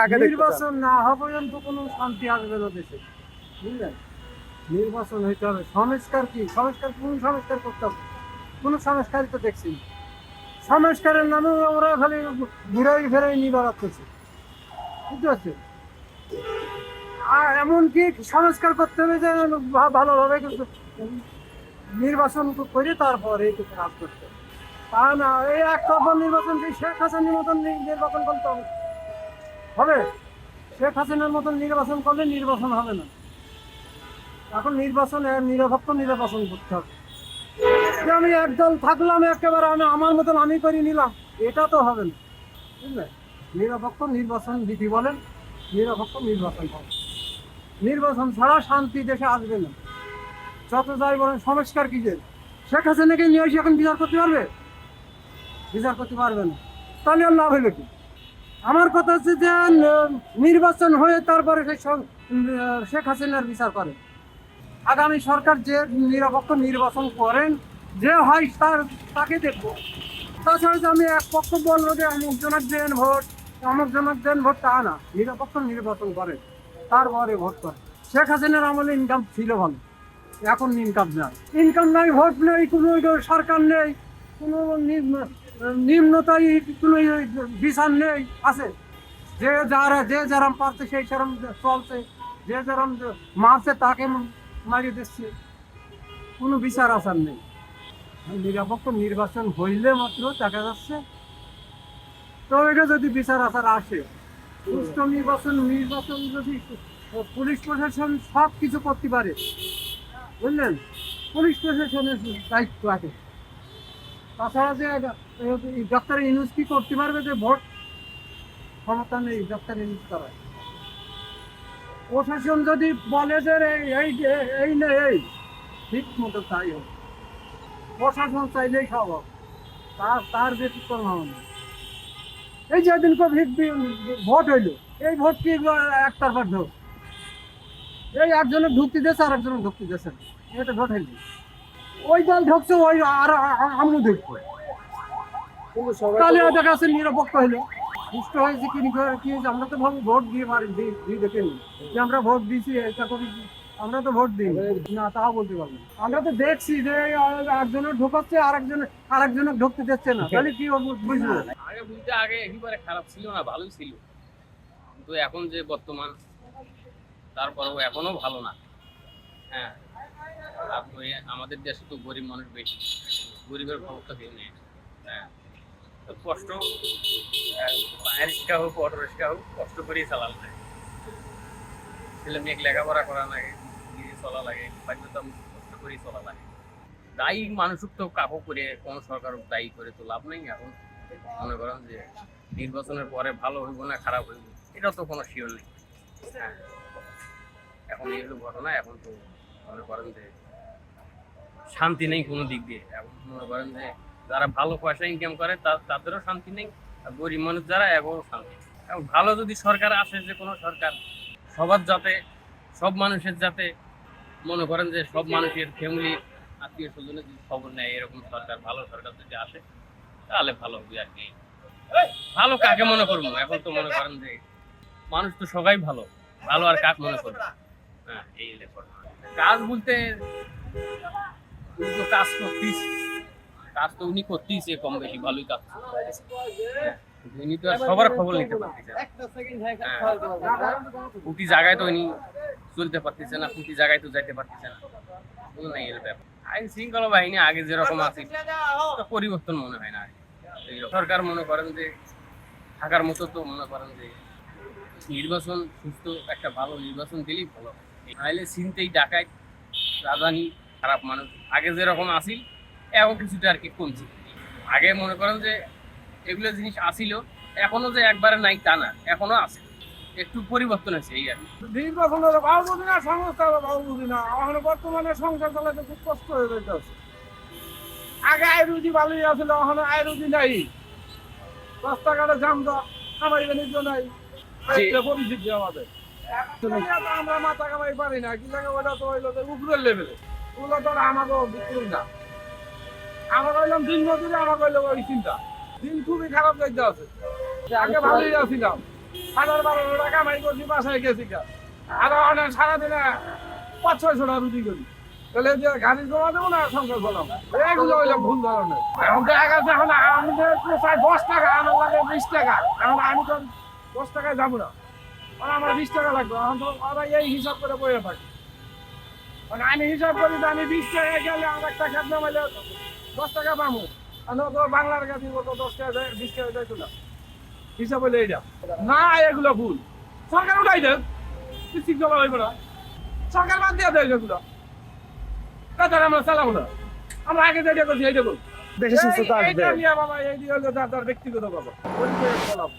আগে দেখতে চান? নির্বাচন না হওয়া পর্যন্ত কোনো শান্তি আসবে না দেশে, বুঝলেন? নির্বাচন হইতে হবে। সংস্কার কি? সংস্কার কোন সংস্কার করতে হবে? কোনো সংস্কারই তো দেখছি না। সংস্কারের নামে ওরা খালি ঘুরাই ফেরাই নিয়ে বেড়াচ্ছে, বুঝতে পারছেন? আর এমনকি সংস্কার করতে হবে যে ভালোভাবে কিন্তু নির্বাচন করে তারপরে এই কাজ করতে হবে। তা না এই একতরফা নির্বাচন, যে শেখ হাসিনার মতন নির্বাচন করতে হবে হবে? শেখ হাসিনার মতন নির্বাচন করলে নির্বাচন হবে না। এখন নির্বাচন নিরপেক্ষ নির্বাচন করতে হবে। যে আমি একদল থাকলাম একেবারে, আমি আমার মতন আমি করে নিলাম, এটা তো হবে না, বুঝলেন? নিরপেক্ষ নির্বাচন দিতে বলেন, নিরপেক্ষ নির্বাচন হবে। নির্বাচন ছাড়া শান্তি দেশে আসবে না। যত যাই বলেন সংস্কার কি যে শেখ হাসিনাকে নিয়ে এসে এখন বিচার করতে পারবে? বিচার করতে পারবে না। তাহলে আর লাভ হলো কি? আমার কথা হচ্ছে যে নির্বাচন হয়ে তারপরে শেখ হাসিনার বিচার করে। আগামী সরকার যে নিরপেক্ষ নির্বাচন করেন, যে হয় তাকে দেখবো। তাছাড়া যে আমি এক পক্ষ বলবো যে অমুক জনের দেন ভোট, অমুক জনের দেন ভোট, তা না। নিরপেক্ষ নির্বাচন করে তারপরে ভোট করে। শেখ হাসিনার আমলে ইনকাম ছিল ভালো, এখন ইনকাম নাই। ইনকাম নাই, ভোট নেই, কোনো সরকার নেই, কোনো নিম্নতাই কোনো বিচার নেই। আছে যে যেরম পারছে সেই সেরম চলছে, যে যেরম মারছে তাকে মারিয়ে দিচ্ছে, কোনো বিচার আচার নেই। নিরপেক্ষ নির্বাচন হইলে মাত্র দেখা যাচ্ছে, তো এটা যদি বিচার আচার আসে, সুষ্ঠু নির্বাচন যদি পুলিশ প্রশাসন সব কিছু করতে পারে, বুঝলেন? পুলিশ প্রশাসনের দায়িত্ব আছে। তাছাড়া যে ডক্টর ইউনূস কি করতে পারবে যে ভোট? ক্ষমতা নেই ডক্টর ইউনূস করার। প্রশাসন যদি বলে যে এই এই না এই, ঠিক মতো তাই হবে। প্রশাসন চাইলেই সব হবে, তার ব্যতিক্রম হবে না। এই যেদিন ভোট হইলো, এই ভোট কি একতরফা ভোট? এই একজনের ঢুকতে দিয়েছে আর একজনের ঢুকতে দিয়েছে না, এটা ভোট হইলো। ওই দল ঢুকছে, ওই আর আমি দেখবো, কিন্তু সবাই তাহলে তো- ওদের কাছে নিরপেক্ষ হইলো। সুস্থ হয়েছে কি কি হয়েছে? আমরা তো ভোট দিয়ে পারি, দিয়ে দেখেনি যে আমরা ভোট দিয়েছি, এটা করি। আমরা তো ভোট দিই না, তাও বলতে পারবো না। আমরা তো দেখছি যে একজনের ঢোকাচ্ছে আরেকজনের ঢুকতে দিচ্ছে না, তাহলে কি বুঝবো? আগে বুঝতে আগে একেবারে খারাপ ছিল না, ভালোই ছিল। কিন্তু এখন যে বর্তমান, তারপরেও এখনো ভালো না। হ্যাঁ, তারপরে আমাদের দেশে তো গরিব মানুষ বেশি, গরিবের খবর তো কেউ নেই। হ্যাঁ, তো কষ্ট, পায়ের রিক্সা হোক, অটো রিক্সা হোক, কষ্ট করেই চালাল লাগে। ছেলে মেয়ে লেখাপড়া করা লাগে, নিজে চলা লাগে, বাধ্যতামূলক কষ্ট করেই চলা লাগে। দায়ী মানুষক তো কাকু করে কোনো সরকার দায়ী করে তো লাভ নেই। এখন মনে করেন যে নির্বাচনের পরে ভালো হইব না খারাপ হইব, এটা তো কোনো শিওর নেই। হ্যাঁ, এখন এই হলো ঘটনা। এখন তো মনে করেন যে শান্তি নেই কোনো দিক দিয়ে। এখন মনে করেন যে যারা ভালো পয়সা ইনকাম করে তাদেরও শান্তি নেই, আর গরিব মানুষ যারা এগোও শান্তি নেই। এখন ভালো যদি সরকার আসে, যে কোনো সরকার সবার যাতে, সব মানুষের যাতে মনে করেন যে সব মানুষের ফ্যামিলি আত্মীয় স্বজনের যদি খবর নেয়, এরকম সরকার, ভালো সরকার যদি আসে তাহলে ভালো হবে আর কি। ভালো কাকে মনে করবো? এখন তো মনে করেন যে মানুষ তো সবাই ভালো, ভালো আর কাক মনে করবো? হ্যাঁ, এই কাজ বলতে উনি তো কাজ করতিস, কাজ তো উনি করতিস, কম বেশি ভালোই কাজ করছে। হ্যাঁ, উনি তো আর সবার খবর নিতে পারতেছে না। প্রতি জায়গায় তো উনি চলতে পারতেছে না, প্রতি জায়গায় তো যাইতে পারতেছে না। বুঝলেন না? এর ব্যাপার আইন শৃঙ্খলা বাহিনী আগে যেরকম আছে পরিবর্তন মনে হয় না। সরকার মনে করেন যে থাকার মতো তো মনে করেন যে নির্বাচন, সুস্থ একটা ভালো নির্বাচন দিলেই ভালো। নাহলে চিন্তাই ডাকায় রাজধানী খারাপ মানুষ আগে যেরকম আসিল, এখন কিছুটা আর কি কমছে। আগে মনে করেন যে এগুলো জিনিস আসিল, এখনো যে একবারে নাই তা না, এখনো আছে, একটু পরিবর্তন হয়েছে এই আর কি। নির্বাচন হলে ভালো বুঝি না, সংস্থা হলে ভালো বুঝি না। এখন বর্তমানে সংসার চালাতে খুব কষ্ট হয়ে যাচ্ছে। আগে আয় রুজি ভালোই আসলে, এখন আয় রুজি নাই। রাস্তাঘাটে জাম দা আমার বাণিজ্য নাই, পরিস্থিতি আমাদের। আমরা মাথা কামাই পারি না, কি জায়গা ওটা তো হইলো উপরের লেভেলে, ওগুলো তো আমাকে বিক্রি না। আমার হইলাম দিন মজুরি, আমার হইলো ওই চিন্তা। দিন খুবই খারাপ যাইতে আছে। আগে ভালোই আছিলাম, 1000-1200 টাকা কামাই করছি, বাসায় গেছি গা। আর অনেক সারাদিনে 500-600 টাকা রুটি করি। তাহলে যে গাড়ি জমা দেবো না, সংসার করলাম, এগুলো হইলো ভুল ধরনের। এখন দেখা গেছে এখন আমাদের চাই 10 টাকা, আমার লাগে 20 টাকা। এখন আমি তো 10 টাকায় যাবো না, আর আমার 20 টাকা লাগবে। এখন তো ওরা এই হিসাব করে বয়ে থাকে। মানে আমি হিসাব করি যে আমি 20 টাকায় গেলে আর একটা খেত নামাইলে 10 টাকা পাবো। আর তো বাংলার কাছে 10 টাকা 20 টাকা যাইতো না, হিসাব হইলে এইটা না। এগুলো ভুল, সরকার উঠাই দেন, ঠিক জমা হইব না, সরকার বাদ দিয়ে দেয় এগুলো। তাছাড়া আমরা চালাবো না, আমরা আগে যেটা করছি এইটা করছি। দেশে সুস্থতা আসবে। এইটা নিয়ে বাবা, এই দিয়ে হলো তার ব্যক্তিগত বাবা, ওই দিয়ে বললাম।